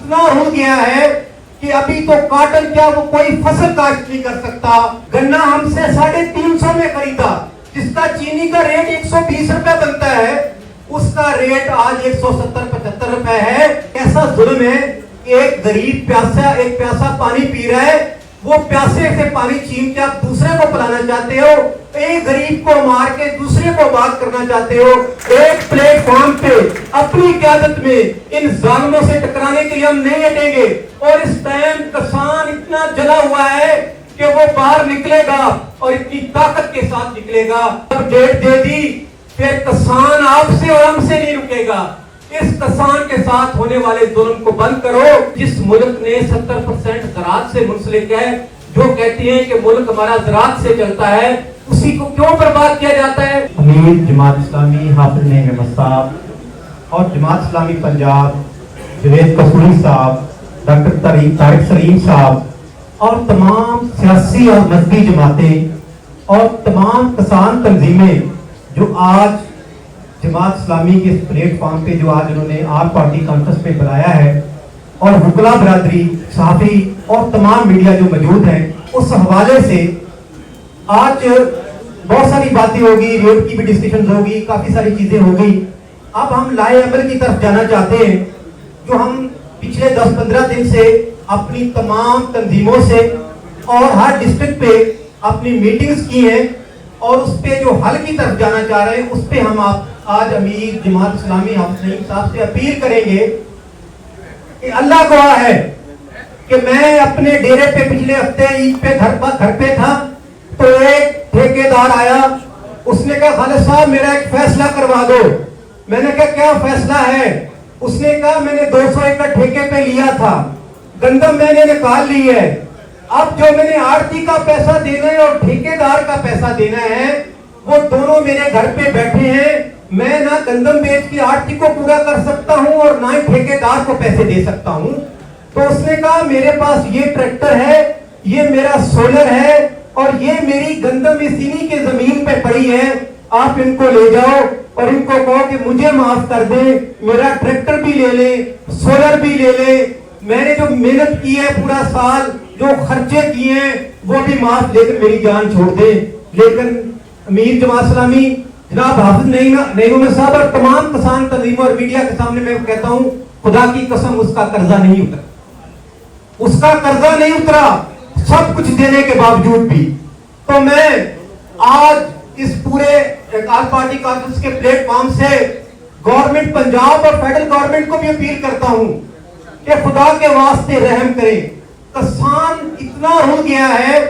اتنا ہو گیا ہے کہ ابھی تو کاٹن کیا وہ کوئی فصل کاشت نہیں کر سکتا. گنا ہم سے 350 میں خریدا جس کا چینی کا ریٹ 120 روپے بنتا ہے, اس کا ریٹ آج 170-75 روپے ہے. ایسا ظلم ہے کہ ایک غریب پیاسا پانی پی رہا ہے, وہ پیاسے سے پانی چھین کے آپ دوسرے کو پلانا چاہتے ہو, ایک غریب کو مار کے دوسرے کو آباد کرنا چاہتے ہو. ایک پلیٹ فارم پہ اپنی قیادت میں ان ظالموں سے ٹکرانے کے لیے ہم نہیں ہٹیں گے. اور اس ٹائم کسان اتنا جلا ہوا ہے کہ وہ باہر نکلے گا اور اتنی طاقت کے ساتھ نکلے گا. اب ڈیٹ دے دی, پھر کسان آپ سے اور ہم سے نہیں رکے گا. اس کسان کے ساتھ ہونے والے ظلم کو بند کرو. جس ملک نے 70% زراعت سے منسلک ہے, جو کہتی ہیں کہ ملک ہمارا زراعت سے چلتا ہے, اسی کو کیوں برباد کیا جاتا ہے؟ امیر جماعت اسلامی حافظ نعیم احمد صاحب اور جماعت اسلامی پنجاب جوید قصوری صاحب, ڈاکٹر طارق سلیم صاحب اور تمام سیاسی اور مذہبی جماعتیں اور تمام کسان تنظیمیں جو آج جماعت اسلامی کے اس پلیٹ فارم پہ جو آج انہوں نے آل پارٹی کانفرنس پہ بلایا ہے, اور وکلا برادری, صحافی اور تمام میڈیا جو موجود ہیں, اس حوالے سے آج بہت ساری باتیں ہوگی, ریٹ کی بھی ڈسکشن ہوگی, کافی ساری چیزیں ہوگی. اب ہم لائے عمل کی طرف جانا چاہتے ہیں, جو ہم پچھلے 10-15 دن سے اپنی تمام تنظیموں سے اور ہر ڈسٹرکٹ پہ اپنی میٹنگز کی ہیں, اور اس پہ جو حل کی طرف جانا چاہ رہے ہیں, اس پہ ہم آج امیر جماعت اسلامی حافظ نعیم صاحب سے اپیل کریں گے کہ اللہ گواہ ہے کہ میں اپنے ڈیرے پہ پچھلے ہفتے عید پہ گھر پہ تھا, تو ایک ٹھیکیدار آیا, اس نے کہا خالد صاحب میرا ایک فیصلہ کروا دو. میں نے کہا کیا فیصلہ ہے؟ اس نے کہا میں نے 200 ایکڑ ٹھیکے پہ لیا تھا, گندم میں نے نکال لی ہے, اب جو میں نے آڑتی کا پیسہ دینا ہے اور ٹھیکیدار کا پیسہ دینا ہے, وہ دونوں میرے گھر پہ بیٹھے ہیں. میں نہ گندم بیچ کے آڑتی کو پورا کر سکتا ہوں اور نہ ہی ٹھیکیدار کو پیسے دے سکتا ہوں. تو اس نے کہا میرے پاس یہ ٹریکٹر ہے, یہ میرا سولر ہے, اور یہ میری گندم اسینی کے زمین پہ پڑی ہے, آپ ان کو لے جاؤ اور ان کو کہو کہ مجھے معاف کر دیں, میرا ٹریکٹر بھی لے لیں, سولر بھی لے لیں, میں نے جو محنت کی ہے پورا سال, جو خرچے کیے ہیں وہ بھی معاف, لیکن میری جان چھوڑ دیں. لیکن امیر جماعت اسلامی جناب حافظ نعیم احمد صاحب اور تمام کسان تنظیموں اور میڈیا کے سامنے میں کہتا ہوں, خدا کی قسم اس کا قرضہ نہیں اترا, اس کا قرضہ نہیں اترا سب کچھ دینے کے باوجود بھی. تو میں آج اس پورے آل پارٹی کانفرنس کے پلیٹ فارم سے گورنمنٹ پنجاب اور فیڈرل گورنمنٹ کو بھی اپیل کرتا ہوں کہ خدا کے واسطے رحم کریں. کسان اتنا ہو گیا ہے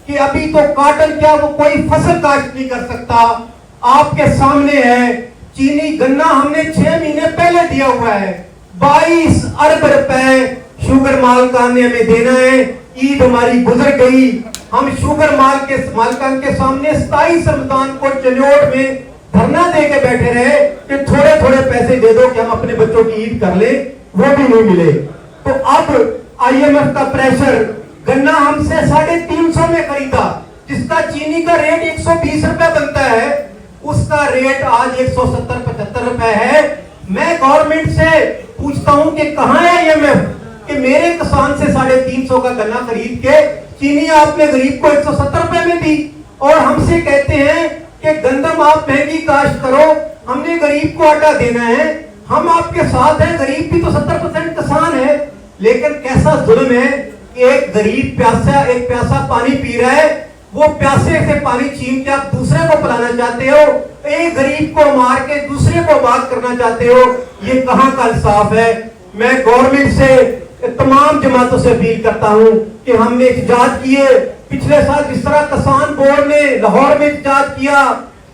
کہ ابھی تو کاٹن کیا وہ کوئی فصل کاشت نہیں کر سکتا. آپ کے سامنے ہے چینی گنا ہم نے 6 مہینے پہلے دیا ہوا ہے, 22 ارب روپے شوگر مالکان نے ہمیں دینا ہے. عید ہماری گزر گئی, ہم شوگر مالکان کے سامنے 27 رمضان کو چنوٹ میں دھرنا دے کے بیٹھے رہے کہ تھوڑے تھوڑے پیسے دے دو کہ ہم اپنے بچوں کی عید کر لیں, وہ بھی نہیں ملے. تو اب IMF کا پریشر, گنا ہم سے 350 میں خریدا جس کا چینی کا ریٹ 120 روپے بنتا ہے, اس کا ریٹ آج 170-75 روپے ہے. میں گورنمنٹ سے پوچھتا ہوں کہ کہاں ہے IMF کہ میرے کسان سے 350 کا گنا خرید کے چینی آپ نے غریب کو 170 روپے میں دی, اور ہم سے کہتے ہیں کہ گندم آپ مہنگی کاشت کرو, ہم نے غریب کو آٹا دینا ہے. ہم آپ کے ساتھ ہیں, غریب بھی تو 70% کسان ہے, لیکن کیسا ظلم ہے کہ ایک غریب پیاسا پانی پی رہا ہے, وہ پیاسے سے پانی چھین کے آپ دوسرے کو پلانا چاہتے ہو, ایک غریب کو مار کے دوسرے کو آباد کرنا چاہتے ہو. یہ کہاں کا انصاف ہے؟ میں گورنمنٹ سے تمام جماعتوں سے اپیل کرتا ہوں کہ ہم نے احتجاج کیے پچھلے سال, جس طرح کسان بورڈ نے لاہور میں احتجاج کیا,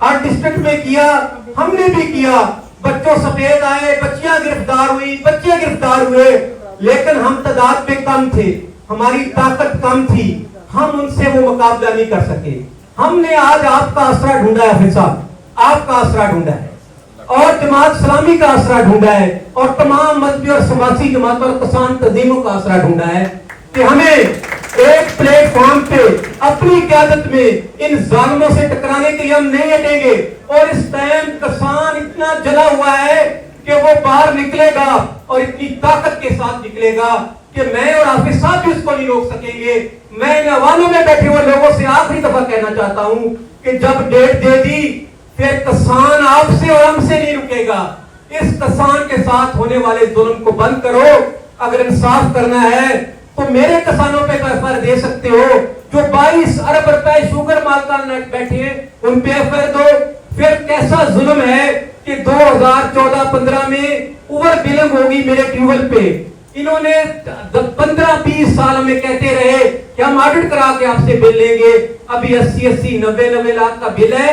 ہر ڈسٹرکٹ میں کیا, ہم نے بھی کیا. بچوں سفید آئے, بچیاں گرفتار ہوئی, بچے گرفتار ہوئے, لیکن ہم تعداد میں کم تھے, ہماری طاقت کم تھی, ہم ان سے وہ مقابلہ نہیں کر سکے. ہم نے آج آپ کا آسرا ڈھونڈا ہے حافظ صاحب, آپ کا آسرا ڈھونڈا ہے, اور جماعت اسلامی کا آسرا ڈھونڈا ہے, اور تمام مذہبی اور سماجی جماعتوں اور کسان تنظیموں کا آسرا ڈھونڈا ہے کہ ہمیں ایک پلیٹ فارم پہ اپنی قیادت میں ان ظالموں سے ٹکرانے کے لیے ہم نہیں ہٹیں گے. اور اس ٹائم کسان اتنا جلا ہوا ہے کہ وہ باہر نکلے گا اور اتنی طاقت کے ساتھ نکلے گا کہ میں اور حافظ صاحب بھی اس کو نہیں روک سکیں گے. میں ان عواموں میں بیٹھے ہوئے لوگوں سے آخری دفعہ کہنا چاہتا ہوں کہ جب ڈیٹ دے دی پھر کسان آپ سے اور ہم سے نہیں رکے گا. اس کسان کے ساتھ ہونے والے ظلم کو بند کرو. اگر انصاف کرنا ہے تو میرے کسانوں پہ ایف آئی آر دے سکتے ہو. جو 22 ارب روپے شوگر مالکان بیٹھے ہیں ان پہ ایف آئی آر دو. پھر کیسا ظلم ہے کہ 2014-15 میں اوور بلنگ ہوگی میرے ٹیوبل پہ. انہوں نے 15-20 سال ہمیں کہتے رہے کہ ہم آڈٹ کرا کے آپ سے بل لیں گے. ابھی 80-90 لاکھ کا بل ہے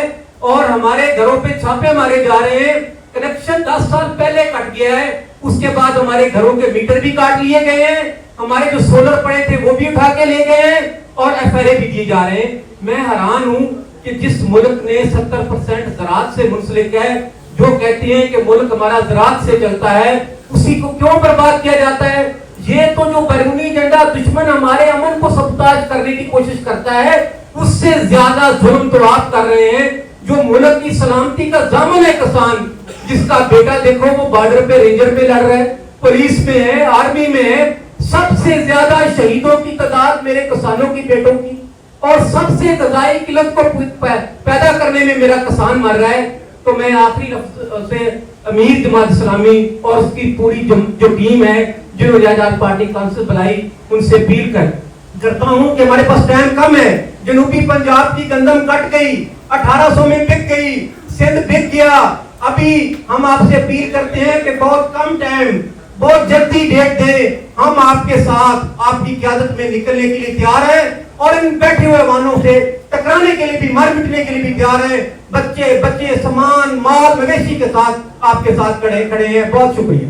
اور ہمارے گھروں پہ چھاپے مارے جا رہے ہیں. کنیکشن 10 سال پہلے کٹ گیا ہے. اس کے بعد ہمارے گھروں کے میٹر بھی کاٹ لیے گئے ہیں. ہمارے جو سولر پڑے تھے وہ بھی اٹھا کے لے گئے ہیں اور ایف آئی آر بھی دیے جا رہے ہیں. میں حیران ہوں کہ جس ملک نے 70% زراعت سے منسلک ہے, جو کہتے ہیں کہ ملک ہمارا زراعت سے چلتا ہے, اسی کو کیوں برباد کیا جاتا ہے. یہ تو جو بیرونی ایجنڈا دشمن ہمارے امن کو سبوتاژ کرنے کی کوشش کرتا ہے, اس سے زیادہ ظلم تو آپ کر رہے ہیں. جو ملک کی سلامتی کا ضامن ہے کسان, جس کا بیٹا دیکھو وہ بارڈر پہ رینجر پہ لڑ رہا ہے, پولیس میں ہے, آرمی میں ہے. سب سے زیادہ شہیدوں کی تعداد میرے کسانوں کی بیٹوں کی, اور سب سے غذائی قلت کو پیدا کرنے میں میرا کسان مر رہا ہے. تو میں آخری لفظ سے امیر جماعت اسلامی اور اس کی پوری جو ٹیم ہے جنہوں نے آزاد پارٹی کونسل بنائی, ان سے اپیل کرتا ہوں کہ ہمارے پاس ٹائم کم ہے. جنوبی پنجاب کی گندم کٹ گئی, 1800 میں بک گئی, سندھ بک گیا. ابھی ہم آپ سے اپیل کرتے ہیں کہ بہت کم ٹائم, بہت جلدی ڈیٹ دیں. ہم آپ کے ساتھ آپ کی قیادت میں نکلنے کے لیے تیار ہیں اور ان بیٹھے ہوئے وانوں سے ٹکرانے کے لیے بھی, مار مٹنے کے لیے بھی تیار ہیں. بچے سامان مال مویشی کے ساتھ آپ کے ساتھ کھڑے ہیں. بہت شکریہ.